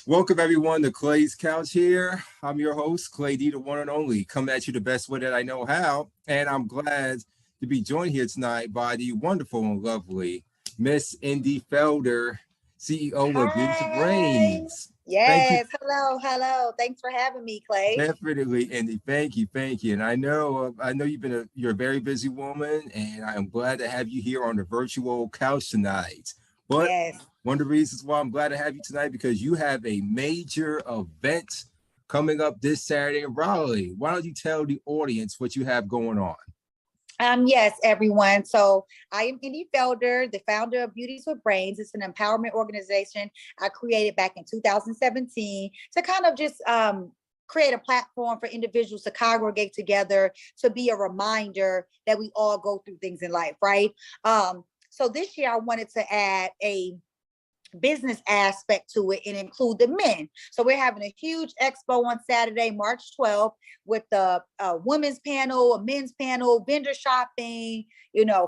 Welcome everyone to Clay's Couch here. I'm your host, Clay D, the one and only, coming at you the best way that I know how. And I'm glad to be joined here tonight by the wonderful and lovely Miss Indy Felder, CEO of Beauties and Brains. Yes, hello. Thanks for having me, Clay. Definitely, Indy. Thank you. you're a very busy woman, and I am glad to have you here on the virtual couch tonight. But yes. One of the reasons why I'm glad to have you tonight, because you have a major event coming up this Saturday in Raleigh. Why don't you tell the audience what you have going on? Yes, everyone. So I am Indy Felder, the founder of Beauties with Brains. It's an empowerment organization I created back in 2017 to kind of just create a platform for individuals to congregate together, to be a reminder that we all go through things in life, right? So this year I wanted to add a business aspect to it and include the men. So we're having a huge expo on Saturday, March 12th, with the women's panel, a men's panel, vendor shopping,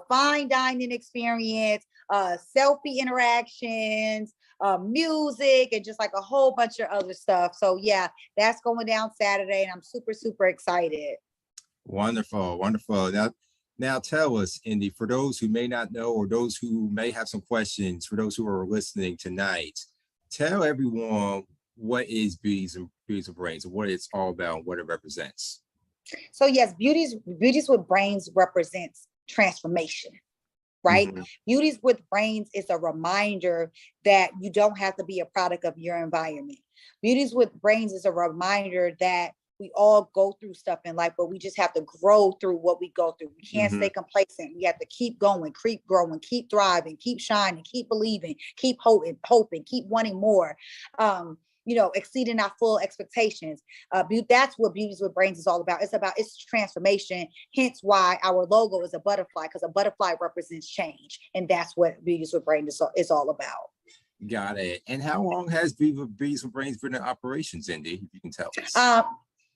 fine dining experience, selfie interactions, music, and just like a whole bunch of other stuff. So yeah, that's going down Saturday, and I'm super, super excited. Wonderful. Now tell us, Indy, for those who may not know, or those who may have some questions, for those who are listening tonight, tell everyone what is Beauties with Brains, and what it's all about, and what it represents. So yes, Beauties with Brains represents transformation, right? Mm-hmm. Beauties with Brains is a reminder that you don't have to be a product of your environment. Beauties with Brains is a reminder that we all go through stuff in life, but we just have to grow through what we go through. We can't stay complacent. We have to keep going, keep growing, keep thriving, keep shining, keep believing, keep hoping, keep wanting more, exceeding our full expectations. That's what Beauties with Brains is all about. It's transformation. Hence why our logo is a butterfly, because a butterfly represents change. And that's what Beauties with Brains is all about. Got it. And how long has Beauties with Brains been in operations, Indy, if you can tell us?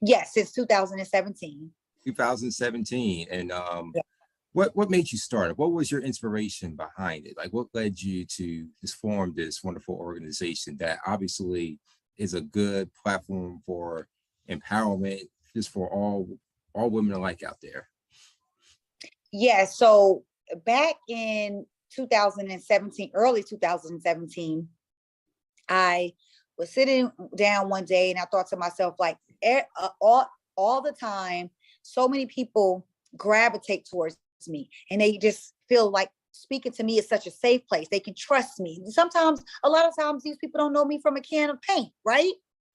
Yes, since 2017. 2017. And what made you start it? What was your inspiration behind it? Like, what led you to just form this wonderful organization that obviously is a good platform for empowerment, just for all women alike out there? Yeah, so back in 2017, early 2017, I was sitting down one day and I thought to myself, like, all the time, so many people gravitate towards me, and they just feel like speaking to me is such a safe place. They can trust me. A lot of times these people don't know me from a can of paint, right?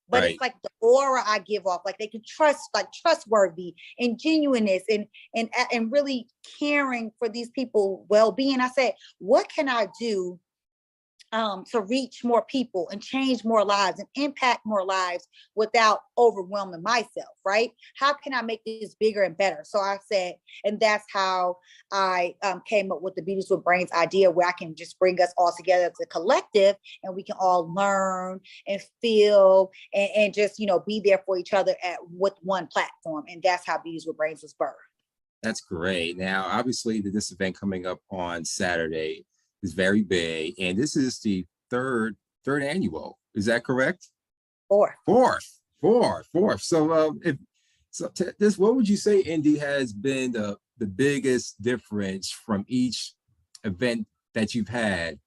But It's like the aura I give off, like they can trust, like trustworthy and genuineness and really caring for these people's well-being. I said, what can I do to reach more people and change more lives and impact more lives without overwhelming myself, right? How can I make this bigger and better? So I said, and that's how I came up with the Beauties with Brains idea, where I can just bring us all together as a collective, and we can all learn and feel and just, be there for each other with one platform. And that's how Beauties with Brains was birthed. That's great. Now, obviously, this event coming up on Saturday is very big, and this is the third annual. Is that correct? Fourth. So, this, what would you say, Indy, has been the biggest difference from each event that you've had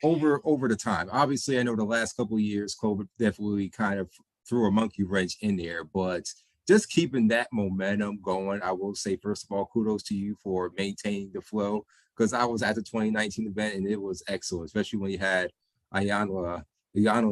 over the time? Obviously, I know the last couple of years, COVID definitely kind of threw a monkey wrench in there, but just keeping that momentum going, I will say, first of all, kudos to you for maintaining the flow, because I was at the 2019 event and it was excellent, especially when you had Ayana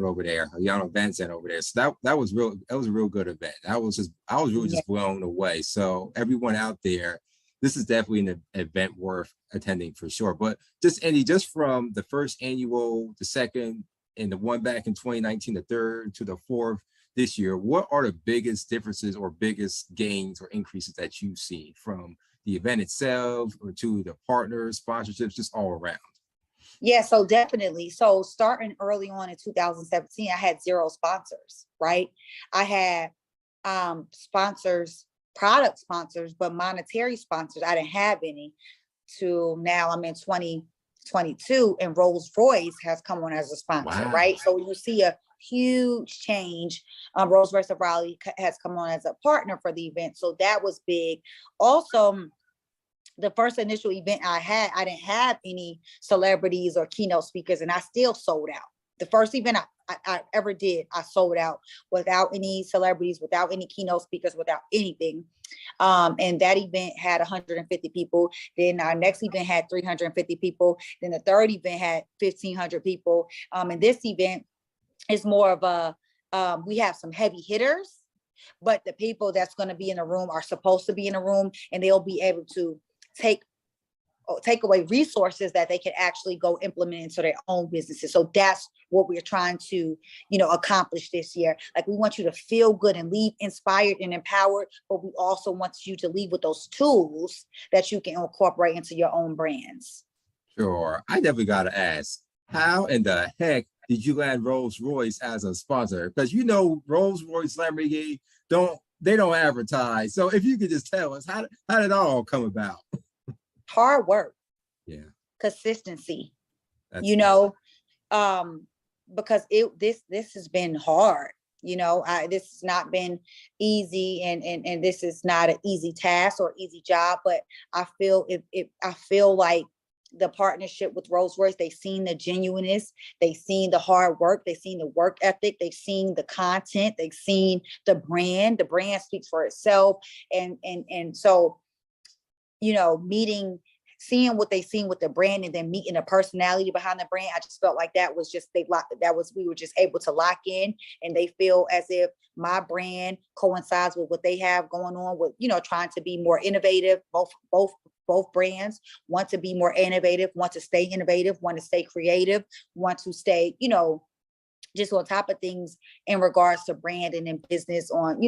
over there, Ayana Vincent over there. So that was a real good event. I was really just blown away. So everyone out there, this is definitely an event worth attending for sure. But just Andy, just from the first annual, the second, and the one back in 2019, the third to the fourth this year, what are the biggest differences or biggest gains or increases that you see from the event itself or to the partners, sponsorships, just all around? Yeah, so definitely. So starting early on in 2017, I had 0 sponsors, right? I had sponsors, product sponsors, but monetary sponsors, I didn't have any. To now I'm in 2022 and Rolls Royce has come on as a sponsor, Wow. right? So you see a huge change. Rolls Royce of Raleigh has come on as a partner for the event. So that was big. Also, the first initial event I had, I didn't have any celebrities or keynote speakers, and I still sold out. The first event I ever did, I sold out without any celebrities, without any keynote speakers, without anything. And that event had 150 people. Then our next event had 350 people. Then the third event had 1,500 people. And this event is more of we have some heavy hitters, but the people that's going to be in the room are supposed to be in the room, and they'll be able to take away resources that they can actually go implement into their own businesses. So that's what we're trying to, accomplish this year. Like, we want you to feel good and leave inspired and empowered, but we also want you to leave with those tools that you can incorporate into your own brands. Sure. I definitely got to ask, how in the heck did you land Rolls Royce as a sponsor? Because Rolls Royce, Lamborghini don't advertise. So if you could just tell us, how did it all come about? Hard work. Yeah. Consistency. That's Because this has been hard. This has not been easy, and this is not an easy task or easy job. But I feel like the partnership with Rolls Royce, they've seen the genuineness, they've seen the hard work, they've seen the work ethic, they've seen the content, they've seen the brand. The brand speaks for itself, and so seeing what they seen with the brand, and then meeting the personality behind the brand, I just felt like we were just able to lock in, and they feel as if my brand coincides with what they have going on with, trying to be more innovative. Both brands want to be more innovative, want to stay innovative, want to stay creative, want to stay, just on top of things in regards to brand and in business on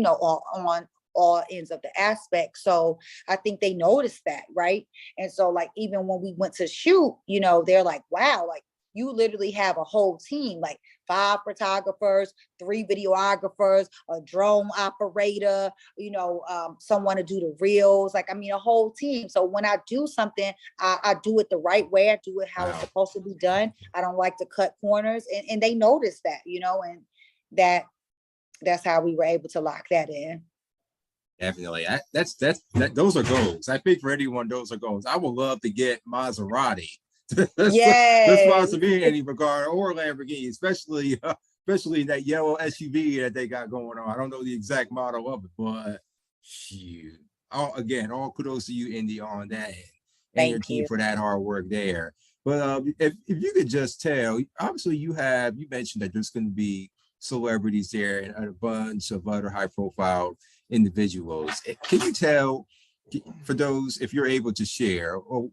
all ends of the aspect. So I think they noticed that, right? And so, like, even when we went to shoot, they're like, wow, like, you literally have a whole team, like 5 photographers, 3 videographers, a drone operator, someone to do the reels, a whole team. So when I do something, I do it the right way. I do it how it's supposed to be done. I don't like to cut corners, and they noticed that, and that's how we were able to lock that in. Definitely. Those are goals. I think for anyone, those are goals. I would love to get Maserati. Yes. Sponsor me in any regard, or Lamborghini, especially that yellow SUV that they got going on. I don't know the exact model of it, but shoot. All kudos to you, Indy, on that, and your team for that hard work there. But if you could just tell, obviously you mentioned that there's going to be celebrities there and a bunch of other high profile individuals. Can you tell, for those, if you're able to share, or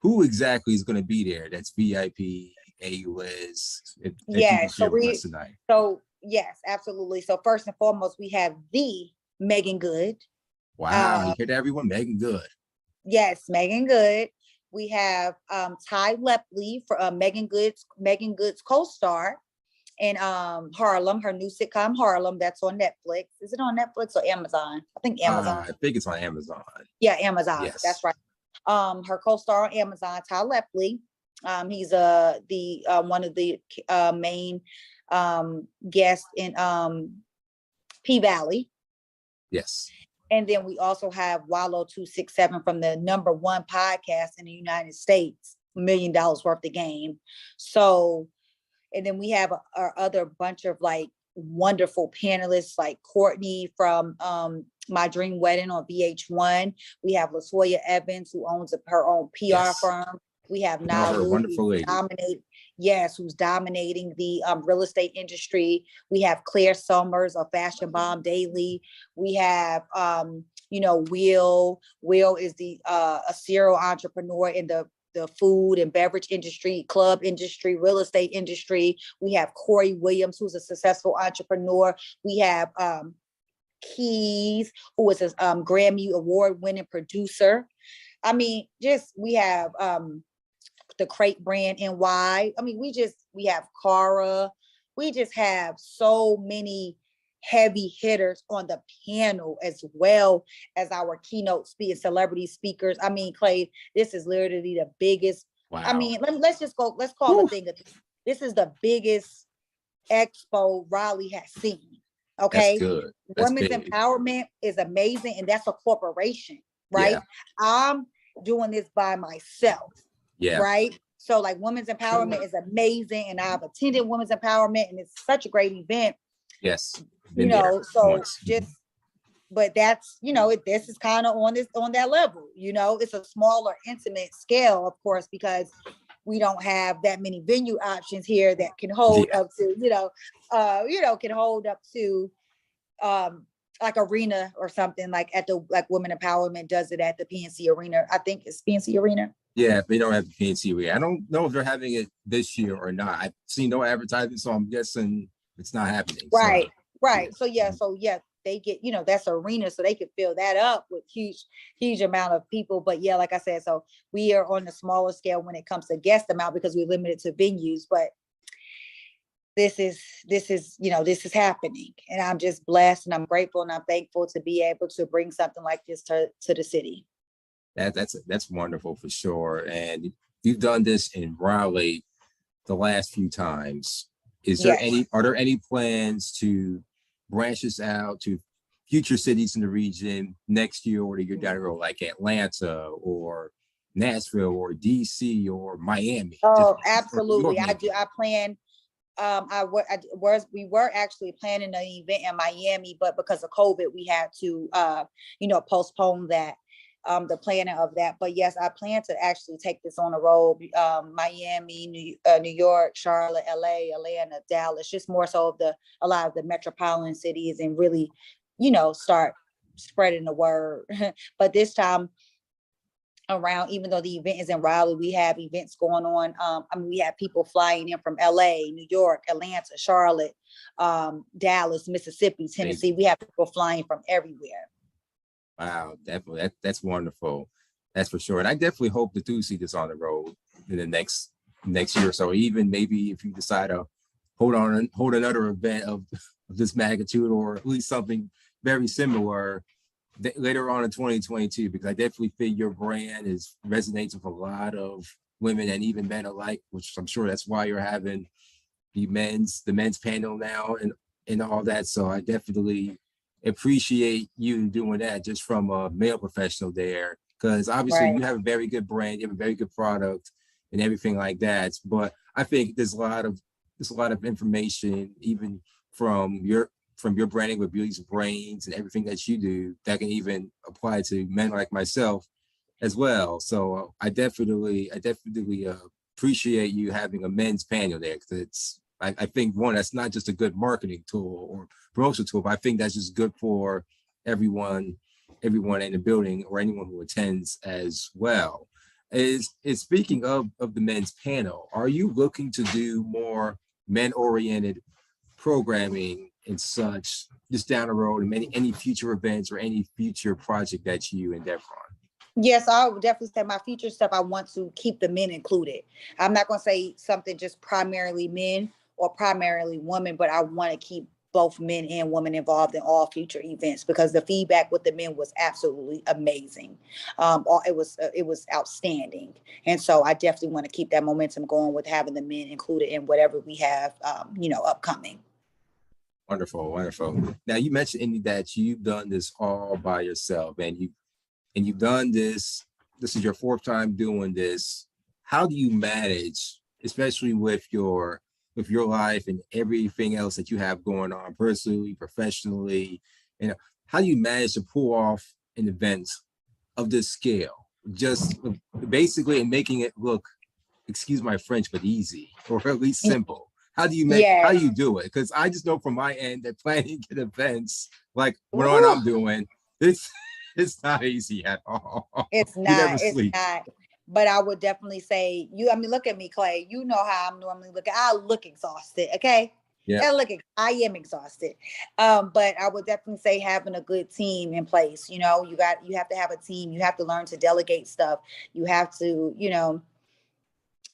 who exactly is going to be there that's VIP A-list, if you can Yes. share with us tonight. So yes, absolutely. So first and foremost, we have the Megan Good. Wow, you hear that, everyone? Megan Good. Yes, Megan Good. We have Ty Lepley for Megan Good's co-star in Harlem, her new sitcom Harlem, that's on Netflix. Is it on Netflix or Amazon? I think Amazon. I think it's on Amazon. Yeah, Amazon. Yes. That's right. Her co-star on Amazon, Ty Lepley. He's the one of the main guests in P Valley. Yes. And then we also have Wallow 267 from the #1 podcast in the United States, $1 million worth of game. So, and then we have our other bunch of like wonderful panelists like Courtney from My Dream Wedding on VH1. We have LaToya Evans, who owns her own PR firm. We have Nalu, who's dominating the real estate industry. We have Claire Summers of Fashion Bomb Daily. We have, Will. Will is a serial entrepreneur in the food and beverage industry, club industry, real estate industry. We have Corey Williams, who's a successful entrepreneur. We have Keys, who is a Grammy award-winning producer. I mean, we have the Crate brand NY. I mean, we have Cara. We just have so many heavy hitters on the panel, as well as our keynote celebrity speakers. I mean, Clay, this is literally the biggest. Wow. I mean, let's call the thing. This is the biggest expo Raleigh has seen. Okay. That's good. Women's empowerment is amazing. And that's a corporation, right? Yeah. I'm doing this by myself. Yeah. Right. So like women's empowerment is amazing. And I've attended women's empowerment and it's such a great event. Yes. But that's, this is kind of on that level, it's a smaller, intimate scale, of course, because we don't have that many venue options here that can hold up to, can hold up to, like arena or something like Women Empowerment does it at the PNC Arena. I think it's PNC Arena. Yeah, they don't have the PNC Arena. I don't know if they're having it this year or not. I've seen no advertising, so I'm guessing it's not happening. Right. Right. So yeah, they get, that's arena, so they could fill that up with huge amount of people. But yeah, like I said, so we are on the smaller scale when it comes to guest amount because we're limited to venues. But this is happening, and I'm just blessed and I'm grateful and I'm thankful to be able to bring something like this to the city. That's wonderful for sure. And you've done this in Raleigh the last few times. Are there any plans to branch this out to future cities in the region next year or the year down the road, like Atlanta or Nashville or DC or Miami? Oh, absolutely. I do. I plan. We were actually planning an event in Miami, but because of COVID, we had to, postpone that. The planning of that. But yes, I plan to actually take this on the road. Miami, New York, Charlotte, LA, Atlanta, Dallas, just more so of a lot of the metropolitan cities, and really, start spreading the word. But this time around, even though the event is in Raleigh, we have events going on. We have people flying in from LA, New York, Atlanta, Charlotte, Dallas, Mississippi, Tennessee. We have people flying from everywhere. Wow, definitely. That's wonderful. That's for sure. And I definitely hope to do see this on the road in the next year or so. Even maybe if you decide to hold another event of this magnitude, or at least something very similar later on in 2022, because I definitely think your brand resonates with a lot of women and even men alike, which I'm sure that's why you're having the men's panel now and all that. So I definitely appreciate you doing that just from a male professional there, because obviously you have a very good brand, you have a very good product and everything like that. But I think there's a lot of information even from your branding with Beauties with Brains and everything that you do that can even apply to men like myself as well. So I definitely appreciate you having a men's panel there, because I think that's not just a good marketing tool or promotional tool, but I think that's just good for everyone in the building or anyone who attends as well. Is speaking of the men's panel, are you looking to do more men oriented programming and such just down the road, and any future events or any future project that you endeavor on? Yes, I would definitely say my future stuff. I want to keep the men included. I'm not going to say something just primarily men or primarily women, but I want to keep both men and women involved in all future events because the feedback with the men was absolutely amazing. It was outstanding, and so I definitely want to keep that momentum going with having the men included in whatever we have, upcoming. Wonderful, wonderful. Now you mentioned Indy that you've done this all by yourself, and you've done this. This is your fourth time doing this. How do you manage, especially with your life and everything else that you have going on personally, professionally? You know, how do you manage to pull off an event of this scale? Just basically making it look, excuse my French, but easy or at least simple. How Yeah. do you do it? Because I just know from my end that planning events like what Ooh, I'm doing, it's it's not easy at all. it's You never not. It's sleep. not. But I would definitely say you. I mean, look at me, Clay. You know how I'm normally looking. I look exhausted. Okay. Yeah, I am exhausted. But I would definitely say having a good team in place. You have to have a team. You have to learn to delegate stuff. You have to,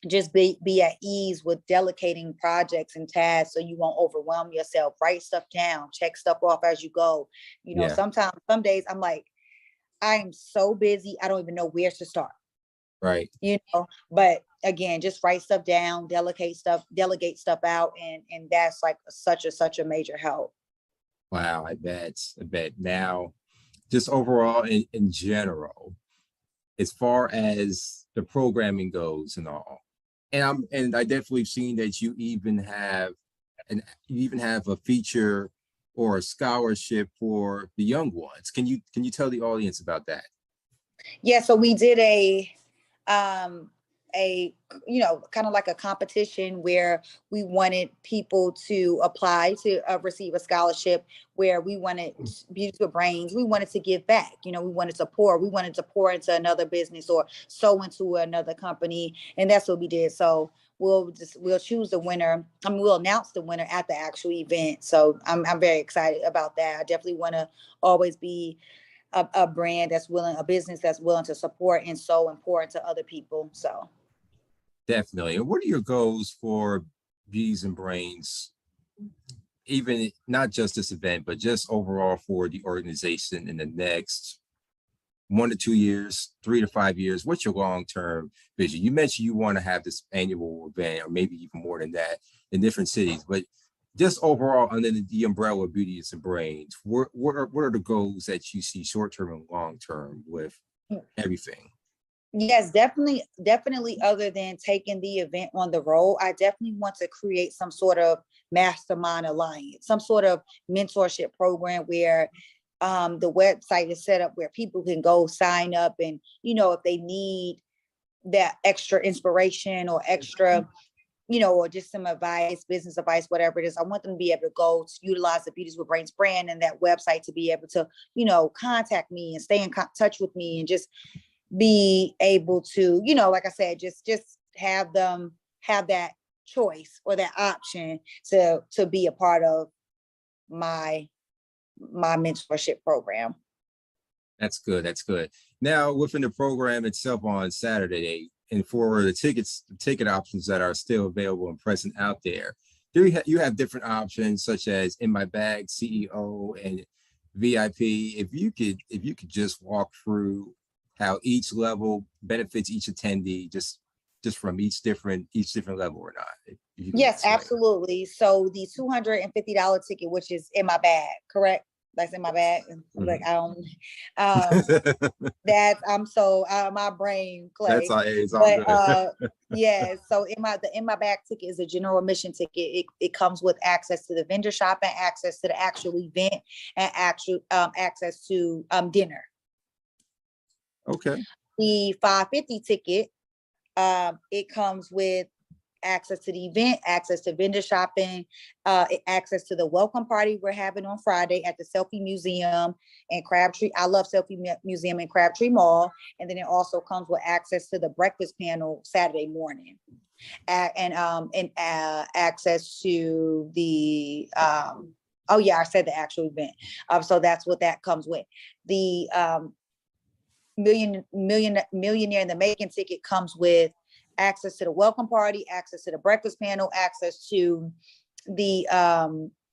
just be at ease with delegating projects and tasks so you won't overwhelm yourself. Write stuff down, check stuff off as you go. yeah, Sometimes some days I'm like, I am so busy, I don't even know where to start. right. But again, just write stuff down, delegate stuff out, and that's like such a major help. Wow, I bet. I bet. Now, just overall in general, as far as the programming goes and all, and I definitely seen that you even have a feature or a scholarship for the young ones. Can you tell the audience about that? Yeah, so we did um a kind of like a competition where we wanted people to apply to receive a scholarship, where we wanted Beauties with Brains, we wanted to give back. We wanted to pour into another business or sow into another company, and that's what we did. So we'll choose the winner. I mean, we'll announce the winner at the actual event. So I'm very excited about that. I definitely want to always be a brand that's willing, a business that's willing to support and so important to other people. So Definitely. And what are your goals for Beauties and Brains, even not just this event, but just overall for the organization in the next 1 to 2 years, 3 to 5 years? What's your long-term vision? You mentioned you want to have this annual event, or maybe even more than that, in different cities, but just overall under the umbrella of Beauties and Brains, what are the goals that you see short-term and long-term with everything? yes, definitely. Other than taking the event on the road, I definitely want to create some sort of mastermind alliance, some sort of mentorship program where the website is set up where people can go sign up, and if they need that extra inspiration or extra, or just some advice, business advice, whatever it is, I want them to be able to go to utilize the Beauties with Brains brand and that website to be able to, contact me and stay in touch with me, and just be able to, like I said, just have them have that choice or that option to be a part of my mentorship program. That's good. That's good. Now, within the program itself on Saturday, and for the ticket options that are still available and present out there, you have different options such as in my bag, CEO, and VIP. If you could just walk through how each level benefits each attendee, just from each different level or not, if you can Yes, explain. absolutely. So the $250 ticket, which is in my bag, correct? That's in my bag. Like, Mhm. I don't that I'm so out of my brain, That's Clay. all. It's all But good. yeah, so in my bag ticket is a general admission ticket. It comes with access to the vendor shop and access to the actual event, and actual access to dinner. Okay. The 550 ticket, it comes with access to the event, access to vendor shopping, access to the welcome party we're having on Friday at the Selfie Museum in Crabtree. I love Selfie Museum in Crabtree Mall. And then it also comes with access to the breakfast panel Saturday morning. And access to the oh yeah, I said the actual event. So that's what that comes with. The millionaire in the making ticket comes with access to the welcome party, access to the breakfast panel, access to the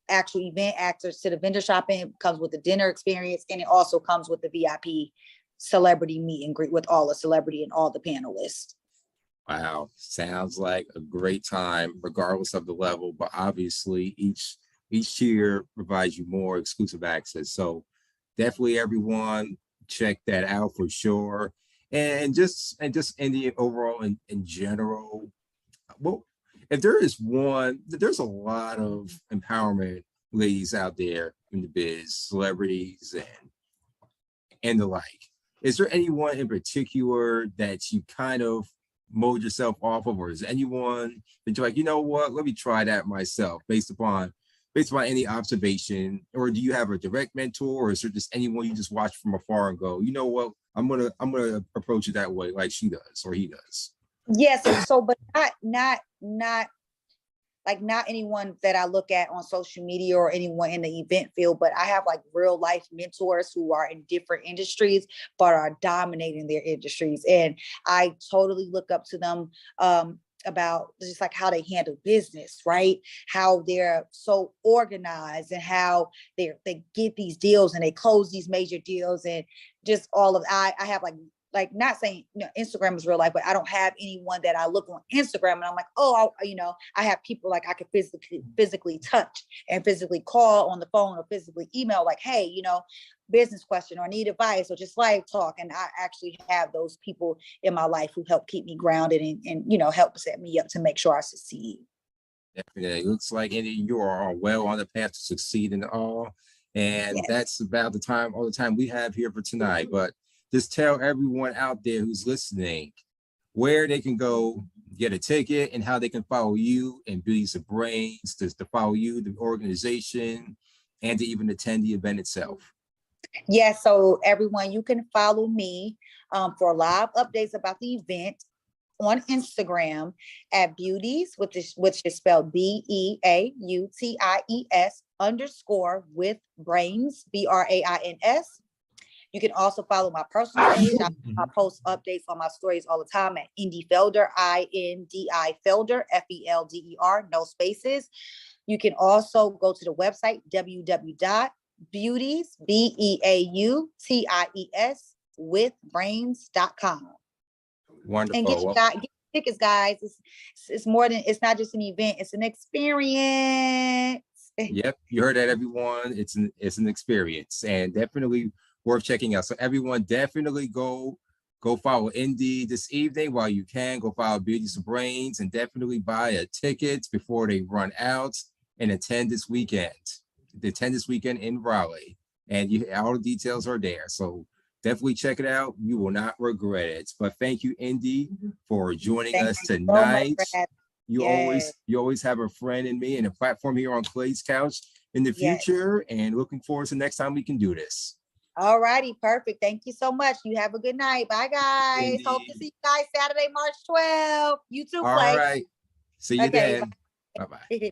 actual event, access to the vendor shopping, comes with the dinner experience, and it also comes with the VIP celebrity meet and greet with all the celebrity and all the panelists. Wow, sounds like a great time, regardless of the level. But obviously, each tier provides you more exclusive access. So definitely, everyone check that out for sure. And just in the overall in general, well, if there is one, there's a lot of empowerment ladies out there in the biz, celebrities and the like. Is there anyone in particular that you kind of mold yourself off of, or is anyone that you're like, you know what, let me try that myself based upon any observation? Or do you have a direct mentor, or is there just anyone you just watch from afar and go, you know what, I'm gonna approach it that way, like she does or he does? Yes, so but not like not anyone that I look at on social media or anyone in the event field, but I have like real life mentors who are in different industries, but are dominating their industries. And I totally look up to them about just like how they handle business, right? How they're so organized and how they get these deals and they close these major deals, and just all of I have like not saying, you know, Instagram is real life, but I don't have anyone that I look on Instagram and I'm like, oh, I have people like I could physically touch and physically call on the phone or physically email, like, hey, business question or need advice or just live talk. And I actually have those people in my life who help keep me grounded and help set me up to make sure I succeed. Definitely. It looks like you are well on the path to succeed in all. And Yes. that's about all the time we have here for tonight. But just tell everyone out there who's listening where they can go get a ticket and how they can follow you and Beauties of Brains, to follow you, the organization, and to even attend the event itself. Yes, so everyone, you can follow me for live updates about the event on Instagram at Beauties, which is spelled BEAUTIES _with brains, BRAINS. You can also follow my personal page. I post updates on my stories all the time at Indy Felder, INDI Felder, FELDER, no spaces. You can also go to the website www.beauties, BEAUTIES with brains.com. Wonderful. And get tickets, guys. It's more than, it's not just an event, it's an experience. Yep, you heard that, everyone. It's an experience, and definitely worth checking out. So everyone, definitely go follow Indy this evening while you can. Go follow Beauties of Brains and definitely buy a ticket before they run out, and attend this weekend. Attend this weekend in Raleigh, and all the details are there. So definitely check it out. You will not regret it. But thank you, Indy, for joining us tonight. You always have a friend in me and a platform here on Clay's Couch in the future, and looking forward to next time we can do this. All righty, perfect. Thank you so much. You have a good night. Bye, guys. Indeed. Hope to see you guys Saturday, March 12th. You too, Clay. All right. See you then. Bye-bye.